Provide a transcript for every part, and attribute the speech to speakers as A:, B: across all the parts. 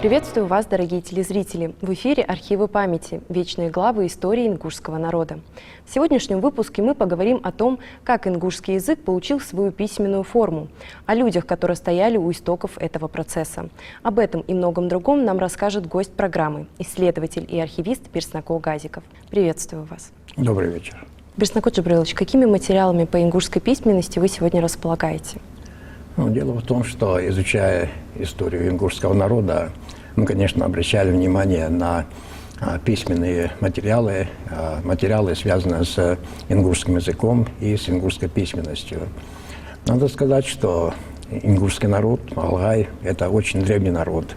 A: Приветствую вас, дорогие телезрители! В эфире «Архивы памяти. Вечные главы истории ингушского народа». В сегодняшнем выпуске мы поговорим о том, как ингушский язык получил свою письменную форму, о людях, которые стояли у истоков этого процесса. Об этом и многом другом нам расскажет гость программы, исследователь и архивист Берснакол Газиков. Приветствую вас!
B: Добрый вечер.
A: Берснакол Джабрилович, какими материалами по ингушской письменности вы сегодня располагаете?
B: Дело в том, что, изучая историю ингушского народа, мы, конечно, обращали внимание на письменные материалы, связанные с ингушским языком и с ингушской письменностью. Надо сказать, что ингушский народ, алгай, это очень древний народ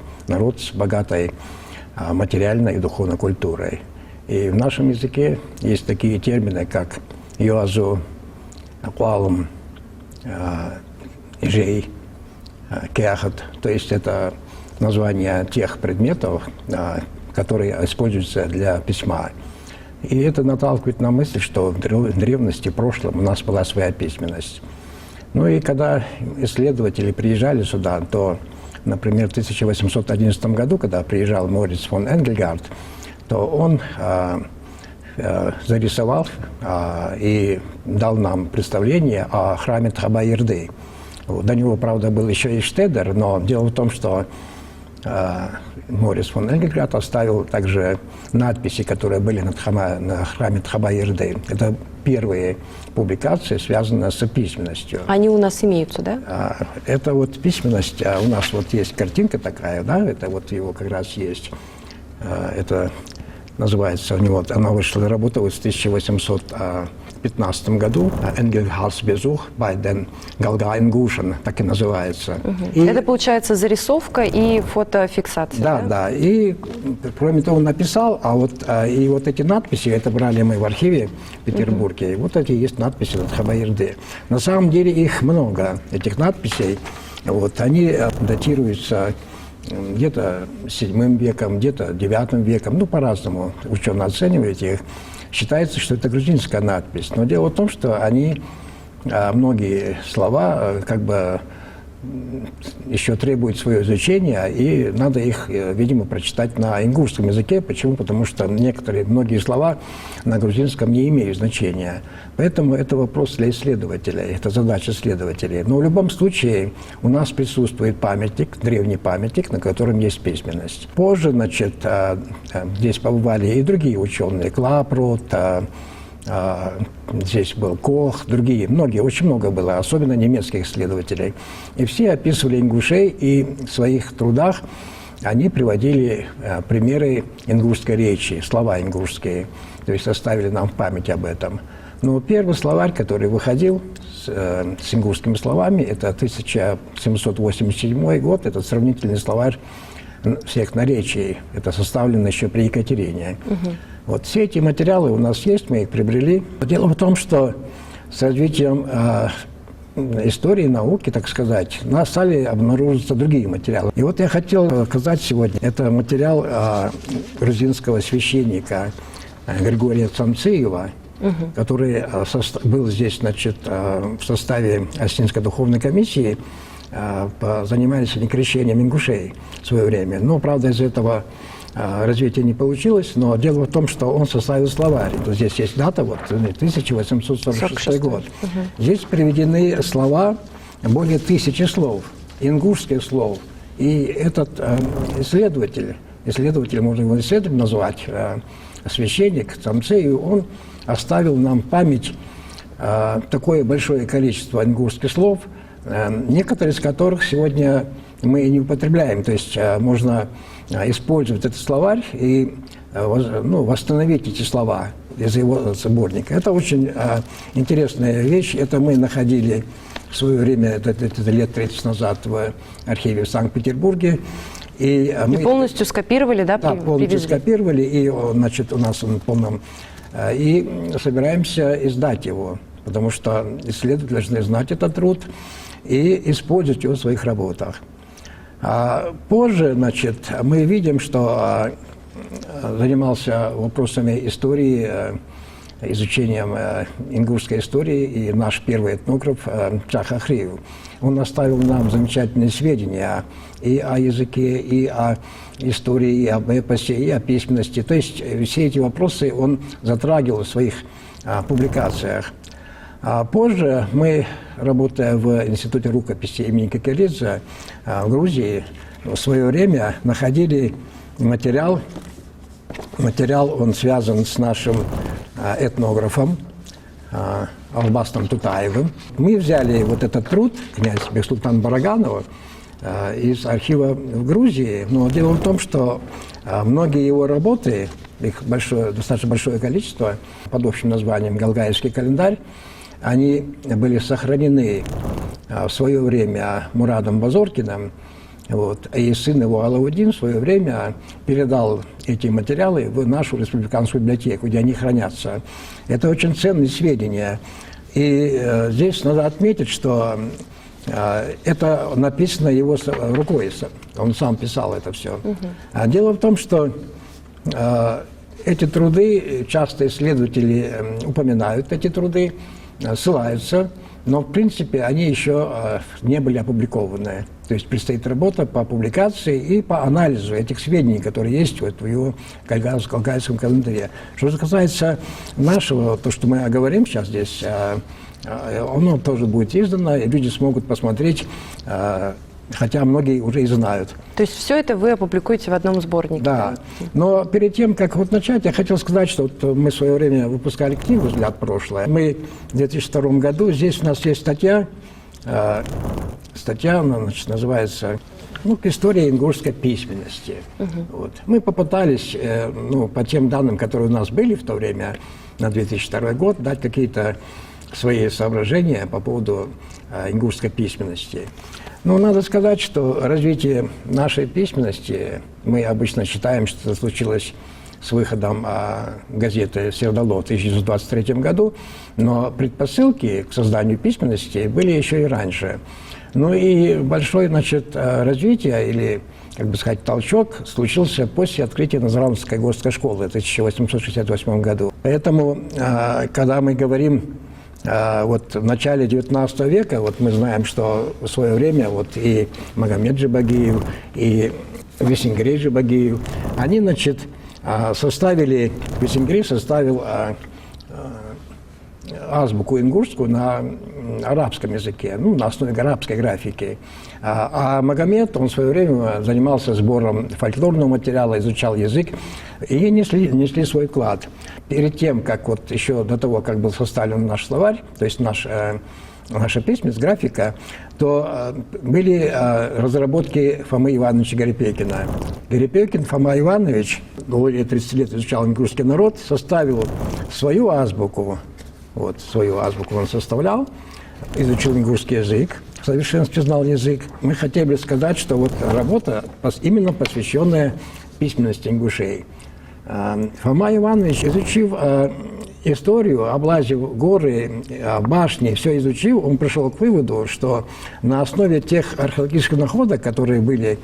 B: с богатой материальной и духовной культурой. И в нашем языке есть такие термины, как юазу, акуалум, ижей, кеахат, то есть это название тех предметов, которые используются для письма. И это наталкивает на мысль, что в древности, в прошлом у нас была своя письменность. Ну и когда исследователи приезжали сюда, то, например, в 1811 году, когда приезжал Мориц фон Энгельгард, то он зарисовал и дал нам представление о храме Тхаба-Ирды. До него, правда, был еще и Штедер, но дело в том, что Мориц фон Энгельгард оставил также надписи, которые были на храме Тхаба-Ирды. Это первые публикации, связанные с письменностью.
A: Они у нас имеются, да?
B: Это вот письменность, у нас вот есть картинка такая, да, это вот его как раз есть. Это называется у него, она вышла, работала в 1815 году, Энгельгардс Безух bei den Галга-Ингушен, так и называется.
A: И это, получается, зарисовка и фотофиксация,
B: да? Да, и кроме того он написал, и вот эти надписи, это брали мы в архиве в Петербурге, вот эти есть надписи на Тхаба-Ирды. На самом деле их много, этих надписей, они датируются где-то 7 веком, где-то 9 веком, по-разному ученые оценивают их. Считается, что это грузинская надпись. Но дело в том, что многие слова еще требуют свое изучение, и надо их, видимо, прочитать на ингушском языке. Почему? Потому что многие слова на грузинском не имеют значения. Поэтому это вопрос для исследователей, это задача исследователей. Но в любом случае у нас присутствует памятник, древний памятник, на котором есть письменность. Позже, здесь побывали и другие ученые, Клапрот, здесь был Кох, другие, очень много было, особенно немецких исследователей. И все описывали ингушей, и в своих трудах они приводили примеры ингушской речи, слова ингушские, то есть оставили нам в память об этом. Но первый словарь, который выходил с ингушскими словами, это 1787 год, это сравнительный словарь всех наречий, это составлено еще при Екатерине. Все эти материалы у нас есть, мы их приобрели. Дело в том, что с развитием истории, науки, так сказать, у нас стали обнаруживаться другие материалы. И я хотел показать сегодня, это материал грузинского священника Григория Цамциева, который был здесь, в составе Осетинской духовной комиссии, занимались крещением ингушей в свое время. Но, правда, из этого развития не получилось, но дело в том, что он составил словарь. Здесь есть дата, 1846 год. Здесь приведены слова, более 1000 слов, ингушских слов. И этот исследователь, можно его исследователем назвать, священник Цамцеев, он оставил нам в память такое большое количество ингушских слов, некоторые из которых сегодня мы не употребляем. То есть можно использовать этот словарь и восстановить эти слова из его сборника. Это очень интересная вещь. Это мы находили в свое время, это лет 30 назад, в архиве в Санкт-Петербурге. И
A: полностью скопировали, да?
B: Да, полностью скопировали, и у нас он в полном. И собираемся издать его, потому что исследователи должны знать этот труд и использовать его в своих работах. Позже, мы видим, что занимался вопросами истории изучением ингушской истории и наш первый этнограф Чах Ахриев. Он оставил нам замечательные сведения и о языке, и о истории, и об эпосе, и о письменности. То есть все эти вопросы он затрагивал в своих публикациях. А позже мы, работая в Институте рукописи имени Кекелидзе в Грузии, в свое время находили материал. Материал, он связан с нашим этнографом Албастом Тутаевым. Мы взяли вот этот труд князя Бексултана Бараганова из архива в Грузии, но дело в том, что многие его работы, их достаточно большое количество, под общим названием «Галгаевский календарь», они были сохранены в свое время Мурадом Базоркиным, вот, и сын его Алаудин в свое время передал эти материалы в нашу республиканскую библиотеку, где они хранятся. Это очень ценные сведения. И здесь надо отметить, что это написано его рукой, он сам писал это все. А дело в том, что эти труды, часто исследователи упоминают эти труды, ссылаются, но в принципе они еще не были опубликованы. То есть предстоит работа по публикации и по анализу этих сведений, которые есть вот в его Галгаевском календаре. Что же касается нашего, то, что мы говорим сейчас здесь, оно тоже будет издано, и люди смогут посмотреть, хотя многие уже и знают.
A: То есть все это вы опубликуете в одном сборнике?
B: Да. Но перед тем, как вот начать, я хотел сказать, что вот мы в свое время выпускали книгу «Взгляд в прошлое». Мы в 2002 году, здесь у нас есть статья, она, значит, называется «История ингушской письменности». Вот. Мы попытались, по тем данным, которые у нас были в то время, на 2002 год, дать какие-то свои соображения по поводу ингушской письменности. Но надо сказать, что развитие нашей письменности, мы обычно считаем, что это случилось с выходом газеты «Сердало» в 1923 году, но предпосылки к созданию письменности были еще и раньше. Ну и большое, развитие, или, как бы сказать, толчок случился после открытия Назарамской горской школы в 1868 году. Поэтому, когда мы говорим вот в начале XIX века, вот мы знаем, что в свое время вот и Магомед Джибагиев, и Весенгрей Джибагиев, они, Весенгрей составил азбуку ингушскую на арабском языке, на основе арабской графики. А Магомед, он в свое время занимался сбором фольклорного материала, изучал язык, и несли свой вклад. Перед тем, как вот еще до того, как был составлен наш словарь, то есть наша письменность, графика, то были разработки Фомы Ивановича Гарипекина. Гарипекин Фома Иванович, более 30 лет изучал ингушский народ, составил свою азбуку, свою азбуку он составлял, изучил ингушский язык, в совершенстве знал язык. Мы хотели бы сказать, что вот работа именно посвященная письменности ингушей. Фома Иванович, изучив историю, облазив горы, башни, все изучив, он пришел к выводу, что на основе тех археологических находок, которые были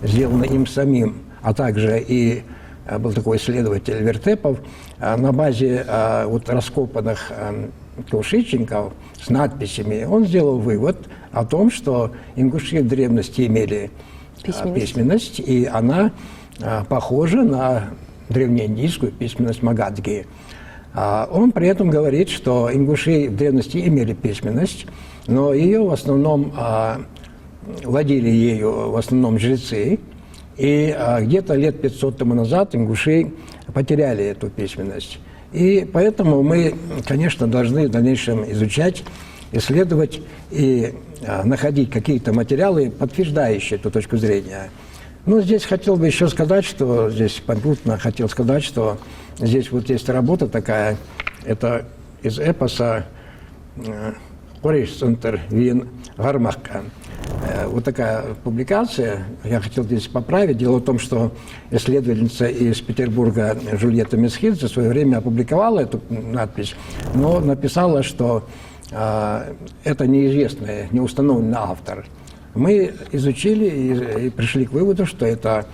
B: сделаны им самим, а также и был такой исследователь Вертепов, на базе раскопанных кувшинчиков с надписями, он сделал вывод о том, что ингуши в древности имели письменность, и она похожа на древнеиндийскую письменность Магадги. Он при этом говорит, что ингуши в древности имели письменность, но ее в основном владели ею в основном жрецы, и где-то лет 500 тому назад ингуши потеряли эту письменность. И поэтому мы, конечно, должны в дальнейшем изучать, исследовать и находить какие-то материалы, подтверждающие эту точку зрения. Но здесь хотел бы еще сказать, что здесь попутно хотел сказать, что здесь вот есть работа такая, это из эпоса «Кориш-центр Вин Гармахка». Вот такая публикация, я хотел здесь поправить. Дело в том, что исследовательница из Петербурга Жульетта Месхидзе в свое время опубликовала эту надпись, но написала, что это неизвестный, неустановленный автор. Мы изучили и пришли к выводу, что это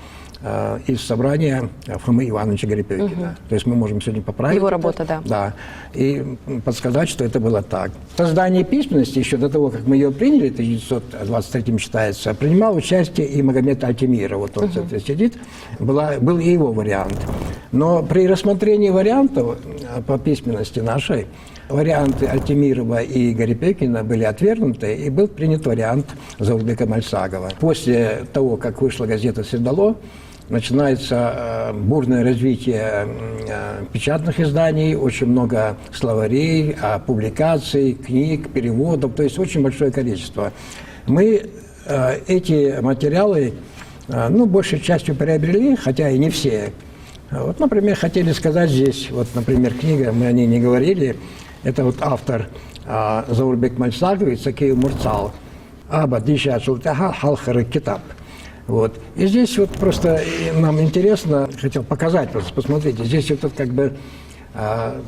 B: из собрания Фомы Ивановича Гарипекина. То есть мы можем сегодня поправить
A: Его
B: это,
A: работа, да.
B: Да, и подсказать, что это было так. Создание письменности, еще до того, как мы ее приняли, в 1923 считается, принимал участие и Магомед Альтемиров. Вот он здесь сидит. Был и его вариант. Но при рассмотрении вариантов по письменности нашей, варианты Альтемирова и Гарипекина были отвергнуты, и был принят вариант Заурбека Мальсагова. После того, как вышла газета «Седало», начинается бурное развитие печатных изданий, очень много словарей, публикаций, книг, переводов, то есть очень большое количество. Мы эти материалы, большей частью приобрели, хотя и не все. Вот, например, хотели сказать здесь, вот, например, книга, мы о ней не говорили, это вот автор Заурбек Мальсагов, Цакеев Мурцал, Аба Диша Шултаха Халхары Китаб. Вот. И здесь вот просто нам интересно, хотел показать, просто посмотрите, здесь вот как бы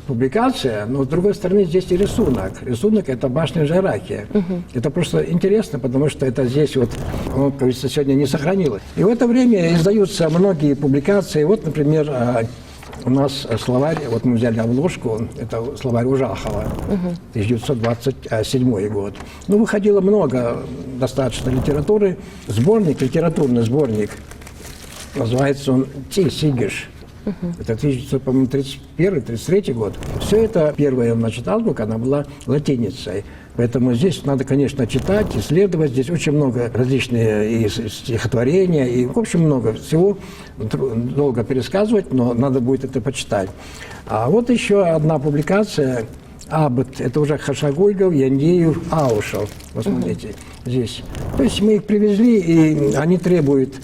B: публикация, но с другой стороны здесь и рисунок. Рисунок – это башня Жайрахи. Это просто интересно, потому что это здесь вот, как говорится, сегодня не сохранилось. И в это время издаются многие публикации. Вот, например, у нас словарь, вот мы взяли обложку, это словарь Ужахова, 1927 год. Выходило много достаточно литературы. Сборник, литературный сборник, называется он «Ти-Сигиш». Это 1931-33 год. Все это, первая, азбука, она была латиницей. Поэтому здесь надо, конечно, читать, исследовать. Здесь очень много различных и стихотворения, и, в общем, много всего. Долго пересказывать, но надо будет это почитать. А вот еще одна публикация. Аббат, это уже Хашагульгов, Яндеев, Аушев. Посмотрите, здесь. То есть мы их привезли, и они требуют,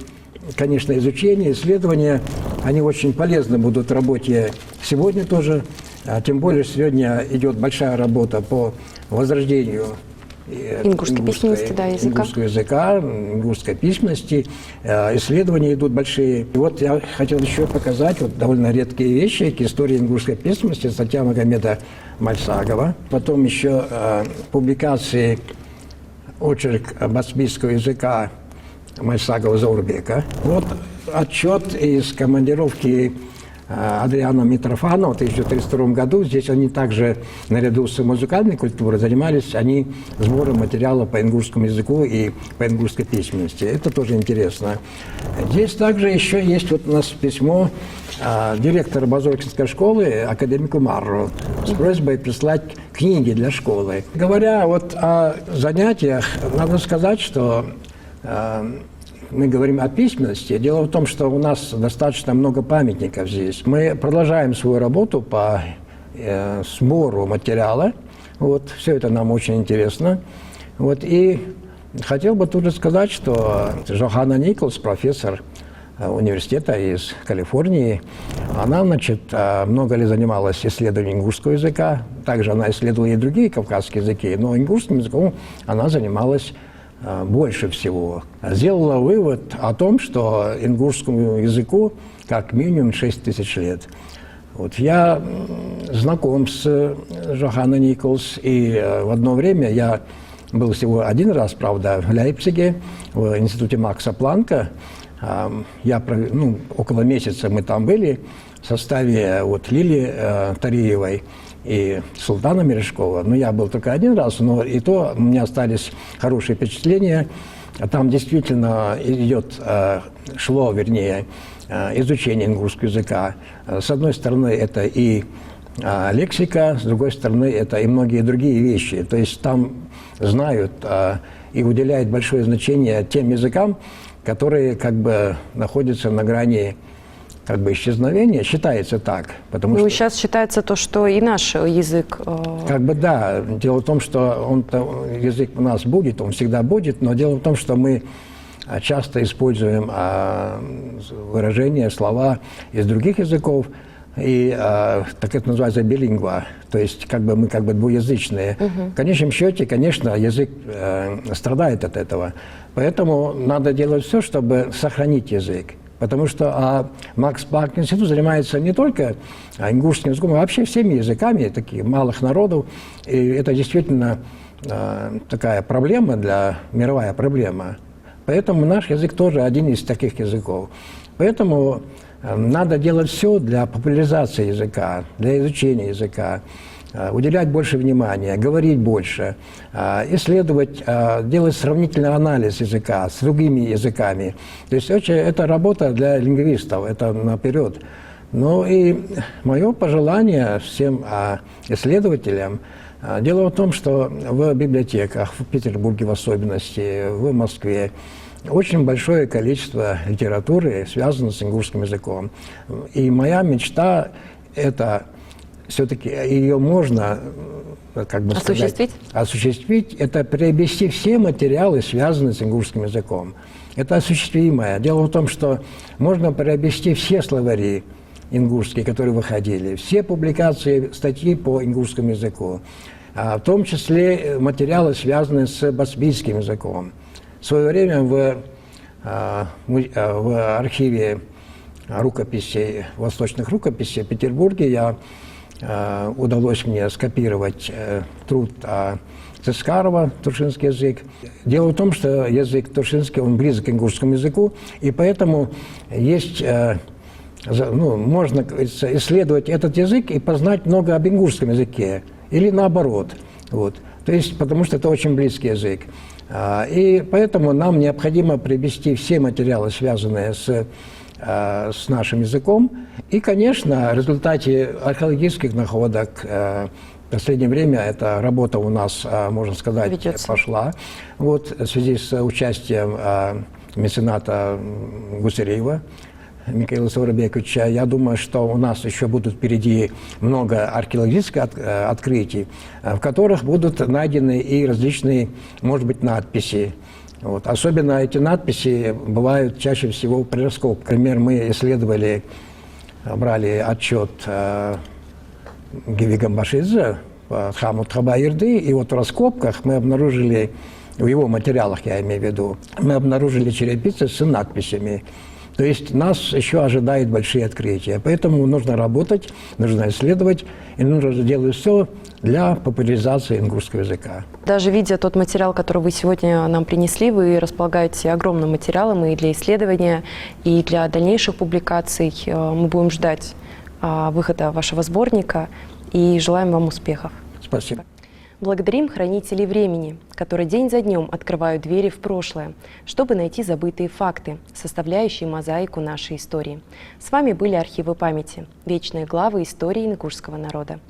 B: конечно, изучения, исследования. Они очень полезны будут в работе сегодня тоже. Тем более, сегодня идет большая работа по возрождению
A: ингушской письменности, да, языка.
B: Ингушского языка, ингушской письменности. Исследования идут большие. И вот я хотел еще показать вот довольно редкие вещи к истории ингушской письменности, статья Магомеда Мальсагова. Потом еще публикации очерк басмийского языка Мальсагова Заурбека. Вот отчет из командировки Адриана Митрофанова в 1932 году. Здесь они также, наряду с музыкальной культурой, занимались они сбором материала по ингушскому языку и по ингушской письменности. Это тоже интересно. Здесь также еще есть вот у нас письмо директора Базоркинской школы академику Марру с просьбой прислать книги для школы. Говоря вот о занятиях, надо сказать, что мы говорим о письменности. Дело в том, что у нас достаточно много памятников здесь. Мы продолжаем свою работу по сбору материала. Вот, все это нам очень интересно. Вот, и хотел бы тут же сказать, что Джоханна Николс, профессор университета из Калифорнии, она, много лет занималась исследованием ингушского языка. Также она исследовала и другие кавказские языки, но ингушским языком она занималась больше всего. Сделала вывод о том, что ингушскому языку как минимум 6 тысяч лет. Вот я знаком с Джоханной Николс, и в одно время я был всего один раз, правда, в Лейпциге, в институте Макса Планка. Около месяца мы там были в составе Лили Тариевой и Султана Мережкова. Я был только один раз, но и то у меня остались хорошие впечатления. Там действительно шло изучение ингушского языка. С одной стороны, это и лексика, с другой стороны, это и многие другие вещи. То есть там знают и уделяют большое значение тем языкам, которые находятся на грани исчезновения, считается так. Потому что
A: сейчас считается то, что и наш язык...
B: Да. Дело в том, что язык у нас будет, он всегда будет, но дело в том, что мы часто используем выражения, слова из других языков, и так это называется билингва, то есть мы двуязычные. В конечном счете, конечно, язык страдает от этого, поэтому надо делать все, чтобы сохранить язык. Потому что Макс Планк институт занимается не только ингушским языком, а вообще всеми языками таких малых народов. И это действительно такая проблема, мировая проблема. Поэтому наш язык тоже один из таких языков. Поэтому надо делать все для популяризации языка, для изучения языка, уделять больше внимания, говорить больше, исследовать, делать сравнительный анализ языка с другими языками. То есть это работа для лингвистов, это наперед. Ну и мое пожелание всем исследователям, дело в том, что в библиотеках, в Петербурге в особенности, в Москве, очень большое количество литературы связано с ингушским языком. И моя мечта – это все-таки ее можно, как бы сказать, осуществить, это приобрести все материалы, связанные с ингушским языком. Это осуществимое. Дело в том, что можно приобрести все словари ингушские, которые выходили, все публикации, статьи по ингушскому языку, в том числе материалы, связанные с басбийским языком. В свое время в архиве рукописей, восточных рукописей в Петербурге удалось мне скопировать труд Цискарова, туршинский язык. Дело в том, что язык туршинский, он близок к ингушскому языку, и поэтому есть, можно исследовать этот язык и познать много об ингушском языке, или наоборот. Вот. То есть, потому что это очень близкий язык. И поэтому нам необходимо приобрести все материалы, связанные с нашим языком. И, конечно, в результате археологических находок в последнее время эта работа у нас, можно сказать, пошла. Вот, в связи с участием мецената Гусареева Михаила Саврабековича, я думаю, что у нас еще будут впереди много археологических открытий, в которых будут найдены и различные, может быть, надписи. Вот. Особенно эти надписи бывают чаще всего при раскопках. Например, мы исследовали, брали отчет Геви Гамбашидзе по храму Тхаба-Ирды, и вот в раскопках мы обнаружили, в его материалах я имею в виду, мы обнаружили черепицы с надписями. То есть нас еще ожидают большие открытия. Поэтому нужно работать, нужно исследовать, и нужно делать все для популяризации ингушского языка.
A: Даже видя тот материал, который вы сегодня нам принесли, вы располагаете огромным материалом и для исследования, и для дальнейших публикаций. Мы будем ждать выхода вашего сборника и желаем вам успехов.
B: Спасибо.
A: Благодарим хранителей времени, которые день за днем открывают двери в прошлое, чтобы найти забытые факты, составляющие мозаику нашей истории. С вами были архивы памяти, вечные главы истории ингушского народа.